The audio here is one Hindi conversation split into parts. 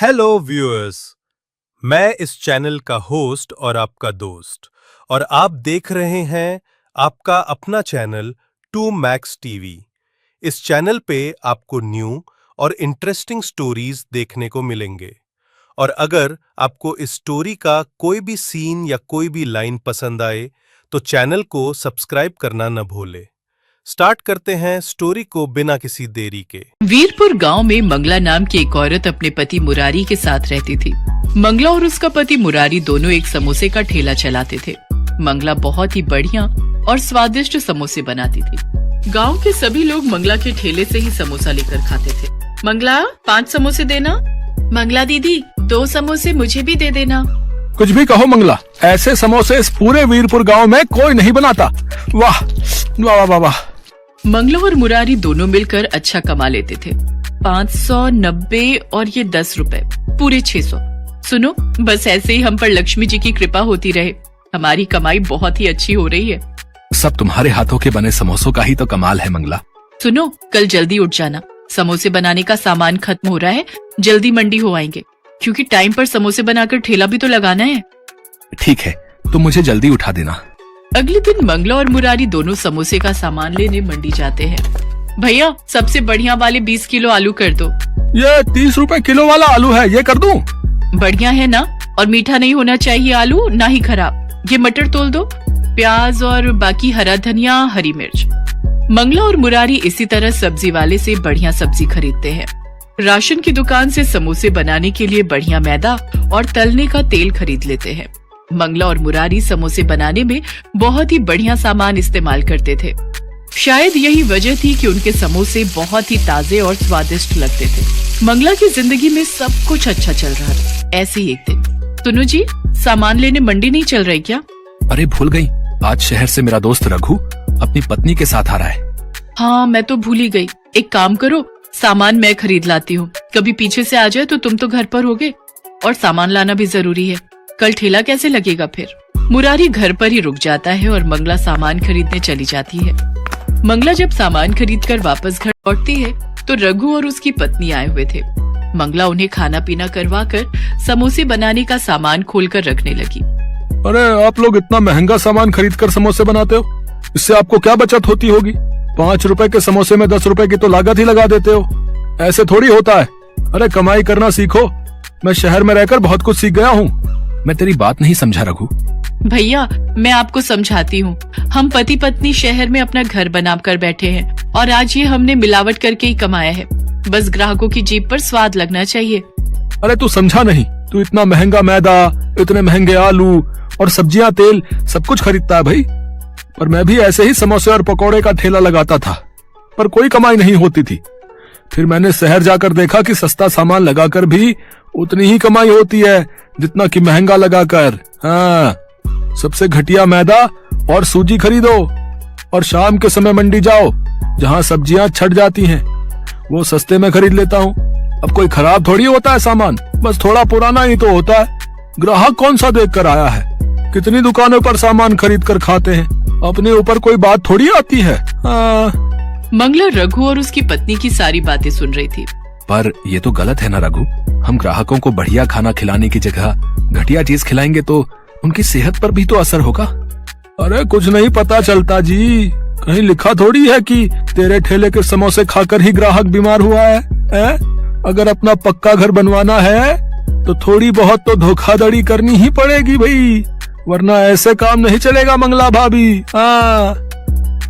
हेलो व्यूअर्स, मैं इस चैनल का होस्ट और आपका दोस्त, और आप देख रहे हैं आपका अपना चैनल 2 मैक्स टीवी। इस चैनल पे आपको न्यू और इंटरेस्टिंग स्टोरीज देखने को मिलेंगे, और अगर आपको इस स्टोरी का कोई भी सीन या कोई भी लाइन पसंद आए तो चैनल को सब्सक्राइब करना न भूले। स्टार्ट करते हैं स्टोरी को बिना किसी देरी के। वीरपुर गांव में मंगला नाम की एक औरत अपने पति मुरारी के साथ रहती थी। मंगला और उसका पति मुरारी दोनों एक समोसे का ठेला चलाते थे। मंगला बहुत ही बढ़िया और स्वादिष्ट समोसे बनाती थी। गांव के सभी लोग मंगला के ठेले से ही समोसा लेकर खाते थे। मंगला 5 समोसे देना। मंगला दीदी 2 समोसे मुझे भी दे देना। कुछ भी कहो मंगला, ऐसे समोसे इस पूरे वीरपुर गांव में कोई नहीं बनाता। वाह वाह वाह वाह। मंगला और मुरारी दोनों मिलकर अच्छा कमा लेते थे। 590 और ये 10 रुपए, पूरे 600। सुनो, बस ऐसे ही हम पर लक्ष्मी जी की कृपा होती रहे। हमारी कमाई बहुत ही अच्छी हो रही है। सब तुम्हारे हाथों के बने समोसों का ही तो कमाल है मंगला। सुनो, कल जल्दी उठ जाना। समोसे बनाने का सामान खत्म हो रहा है, जल्दी मंडी हो आएंगे, क्योंकि टाइम पर समोसे बनाकर ठेला भी तो लगाना है। ठीक है, तुम मुझे जल्दी उठा देना। अगले दिन मंगला और मुरारी दोनों समोसे का सामान लेने मंडी जाते हैं। भैया, सबसे बढ़िया वाले 20 किलो आलू कर दो। ये 30 रुपए किलो वाला आलू है, ये कर दूं? बढ़िया है ना, और मीठा नहीं होना चाहिए आलू, ना ही खराब। ये मटर तोल दो, प्याज और बाकी हरा धनिया, हरी मिर्च। मंगला और मुरारी इसी तरह सब्जी वाले से बढ़िया सब्जी खरीदते हैं। राशन की दुकान से समोसे बनाने के लिए बढ़िया मैदा और तलने का तेल खरीद लेते हैं। मंगला और मुरारी समोसे बनाने में बहुत ही बढ़िया सामान इस्तेमाल करते थे। शायद यही वजह थी कि उनके समोसे बहुत ही ताजे और स्वादिष्ट लगते थे। मंगला की जिंदगी में सब कुछ अच्छा चल रहा था। ऐसे ही एक दिन, सुनो जी, सामान लेने मंडी नहीं चल रही क्या? अरे भूल गई, आज शहर से मेरा दोस्त रघु अपनी पत्नी के साथ आ रहा है। हाँ, मैं तो भूल ही गई। एक काम करो, सामान मैं खरीद लाती हूँ। कभी पीछे से आ जाए तो तुम तो घर पर होगे, और सामान लाना भी जरूरी है। कल ठेला कैसे लगेगा फिर? मुरारी घर पर ही रुक जाता है और मंगला सामान खरीदने चली जाती है। मंगला जब सामान खरीदकर वापस घर लौटती है तो रघु और उसकी पत्नी आए हुए थे। मंगला उन्हें खाना पीना करवाकर समोसे बनाने का सामान खोलकर रखने लगी। अरे आप लोग इतना महंगा सामान खरीद कर समोसे बनाते हो, इससे आपको क्या बचत होती होगी? 5 रुपए के समोसे में 10 रुपए की तो लागत ही लगा देते हो। ऐसे थोड़ी होता है। अरे कमाई करना सीखो। मैं शहर में रहकर बहुत कुछ सीख गया हूँ। मैं तेरी बात नहीं समझा रघु। भैया, मैं आपको समझाती हूँ। हम पति पत्नी शहर में अपना घर बनाकर बैठे हैं, और आज ये हमने मिलावट करके ही कमाया है। बस ग्राहकों की जीभ पर स्वाद लगना चाहिए। अरे तू समझा नहीं, तू इतना महंगा मैदा, इतने महंगे आलू और सब्जियां, तेल सब कुछ खरीदता है भाई। पर मैं भी ऐसे ही समोसे और पकौड़े का ठेला लगाता था, पर कोई कमाई नहीं होती थी। फिर मैंने शहर जाकर देखा कि सस्ता सामान लगाकर भी उतनी ही कमाई होती है जितना कि महंगा लगाकर। हाँ, सबसे घटिया मैदा और सूजी खरीदो और शाम के समय मंडी जाओ, जहाँ सब्जियां छट जाती हैं, वो सस्ते में खरीद लेता हूँ। अब कोई खराब थोड़ी होता है सामान, बस थोड़ा पुराना ही तो होता है। ग्राहक कौन सा देख कर आया है? कितनी दुकानों पर सामान खरीद कर खाते हैं, अपने ऊपर कोई बात थोड़ी आती है। हाँ। मंगला रघु और उसकी पत्नी की सारी बातें सुन रही थी। पर ये तो गलत है ना रघु, हम ग्राहकों को बढ़िया खाना खिलाने की जगह घटिया चीज खिलाएंगे तो उनकी सेहत पर भी तो असर होगा। अरे कुछ नहीं पता चलता जी, कहीं लिखा थोड़ी है कि तेरे ठेले के समोसे खाकर ही ग्राहक बीमार हुआ है? अगर अपना पक्का घर बनवाना है तो थोड़ी बहुत तो धोखाधड़ी करनी ही पड़ेगी भाई, वरना ऐसे काम नहीं चलेगा मंगला भाभी। हाँ,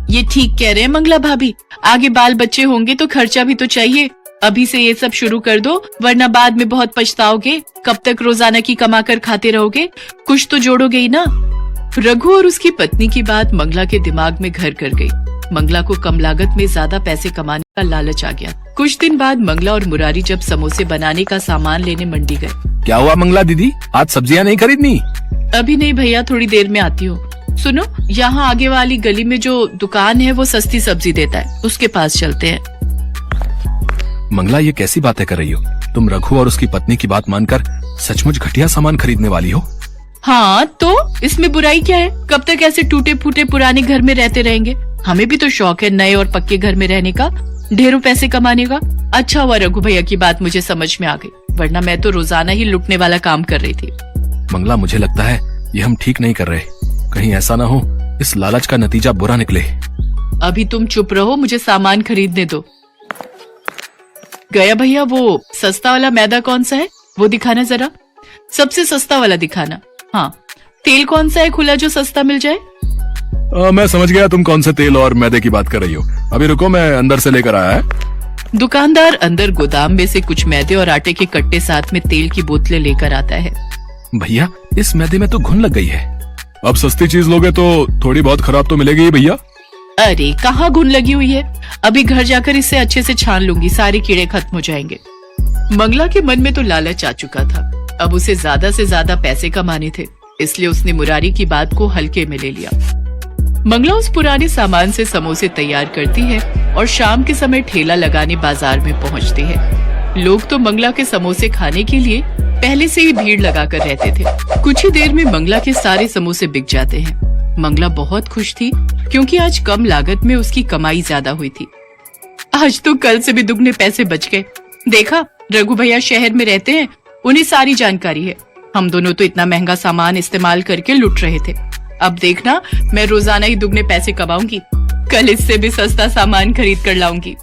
ये ठीक कह रहे हैं मंगला भाभी। आगे बाल बच्चे होंगे तो खर्चा भी तो चाहिए। अभी से ये सब शुरू कर दो, वरना बाद में बहुत पछताओगे। कब तक रोजाना की कमा कर खाते रहोगे? कुछ तो जोड़ोगे ही ना। रघु और उसकी पत्नी की बात मंगला के दिमाग में घर कर गई। मंगला को कम लागत में ज्यादा पैसे कमाने का लालच आ गया। कुछ दिन बाद मंगला और मुरारी जब समोसे बनाने का सामान लेने मंडी गए। क्या हुआ मंगला दीदी, आज सब्जियां नहीं खरीदनी? अभी नहीं भैया, थोड़ी देर में आती हूँ। सुनो, यहाँ आगे वाली गली में जो दुकान है वो सस्ती सब्जी देता है, उसके पास चलते हैं। मंगला, ये कैसी बातें कर रही हो? तुम रघु और उसकी पत्नी की बात मानकर सचमुच घटिया सामान खरीदने वाली हो? हाँ, तो इसमें बुराई क्या है? कब तक ऐसे टूटे फूटे पुराने घर में रहते रहेंगे? हमें भी तो शौक है नए और पक्के घर में रहने का, ढेरों पैसे कमाने का। अच्छा हुआ रघु भैया की बात मुझे समझ में आ गई। वरना मैं तो रोजाना ही लुटने वाला काम कर रही थी। मंगला, मुझे लगता है ये हम ठीक नहीं कर रहे। कहीं ऐसा ना हो इस लालच का नतीजा बुरा निकले। अभी तुम चुप रहो, मुझे सामान खरीदने दो। गया भैया, वो सस्ता वाला मैदा कौन सा है वो दिखाना जरा। सबसे सस्ता वाला दिखाना। हाँ, तेल कौन सा है खुला जो सस्ता मिल जाए। मैं समझ गया तुम कौन से तेल और मैदे की बात कर रही हो। अभी रुको, मैं अंदर से लेकर आया है। दुकानदार अंदर गोदाम में से कुछ मैदे और आटे के कट्टे साथ में तेल की बोतलें लेकर आता है। भैया, इस मैदे में तो घुन लग गई है। अब सस्ती चीज लोगे तो थोड़ी बहुत खराब तो मिलेगी ही भैया। अरे कहाँ घुन लगी हुई है, अभी घर जाकर इसे अच्छे से छान लूंगी, सारे कीड़े खत्म हो जाएंगे। मंगला के मन में तो लालच आ चुका था। अब उसे ज्यादा से ज्यादा पैसे कमाने थे, इसलिए उसने मुरारी की बात को हल्के में ले लिया। मंगला उस पुराने सामान से समोसे तैयार करती है और शाम के समय ठेला लगाने बाजार में पहुंचती है। लोग तो मंगला के समोसे खाने के लिए पहले से ही भीड़ लगाकर रहते थे। कुछ ही देर में मंगला के सारे समोसे बिक जाते हैं। मंगला बहुत खुश थी क्योंकि आज कम लागत में उसकी कमाई ज्यादा हुई थी। आज तो कल से भी दुगने पैसे बच गए। देखा, रघु भैया शहर में रहते हैं, उन्हें सारी जानकारी है। हम दोनों तो इतना महंगा सामान इस्तेमाल करके लुट रहे थे। अब देखना, मैं रोजाना ही दुगने पैसे कमाऊंगी। कल इससे भी सस्ता सामान खरीद कर लाऊंगी।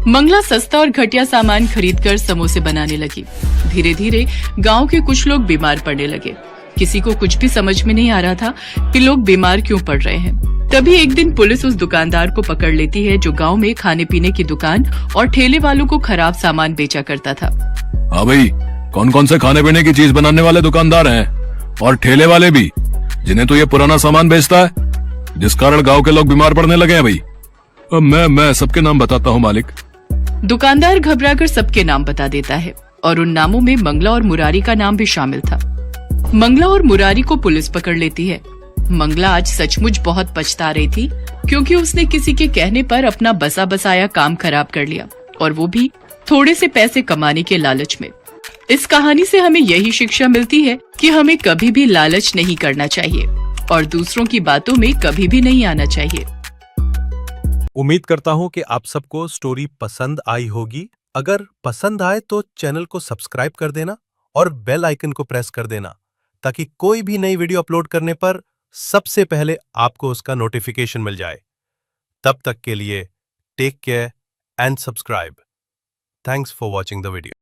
मंगला सस्ता और घटिया सामान खरीदकर समोसे बनाने लगी। धीरे धीरे गांव के कुछ लोग बीमार पड़ने लगे। किसी को कुछ भी समझ में नहीं आ रहा था कि लोग बीमार क्यों पड़ रहे हैं। तभी एक दिन पुलिस उस दुकानदार को पकड़ लेती है जो गांव में खाने पीने की दुकान और ठेले वालों को खराब सामान बेचा करता था। हाँ भाई, कौन कौन से खाने पीने की चीज बनाने वाले दुकानदार हैं और ठेले वाले भी, जिन्हें तो ये पुराना सामान बेचता है, जिस कारण गांव के लोग बीमार पड़ने लगे हैं भाई। अब मैं सबके नाम बताता हूँ मालिक। दुकानदार घबराकर सबके नाम बता देता है और उन नामों में मंगला और मुरारी का नाम भी शामिल था। मंगला और मुरारी को पुलिस पकड़ लेती है। मंगला आज सचमुच बहुत पछता रही थी क्योंकि उसने किसी के कहने पर अपना बसा बसाया काम खराब कर लिया, और वो भी थोड़े से पैसे कमाने के लालच में। इस कहानी से हमें यही शिक्षा मिलती है कि हमें कभी भी लालच नहीं करना चाहिए और दूसरों की बातों में कभी भी नहीं आना चाहिए। उम्मीद करता हूं कि आप सबको स्टोरी पसंद आई होगी। अगर पसंद आए तो चैनल को सब्सक्राइब कर देना और बेल आइकन को प्रेस कर देना, ताकि कोई भी नई वीडियो अपलोड करने पर सबसे पहले आपको उसका नोटिफिकेशन मिल जाए। तब तक के लिए take care and subscribe. Thanks for watching the video.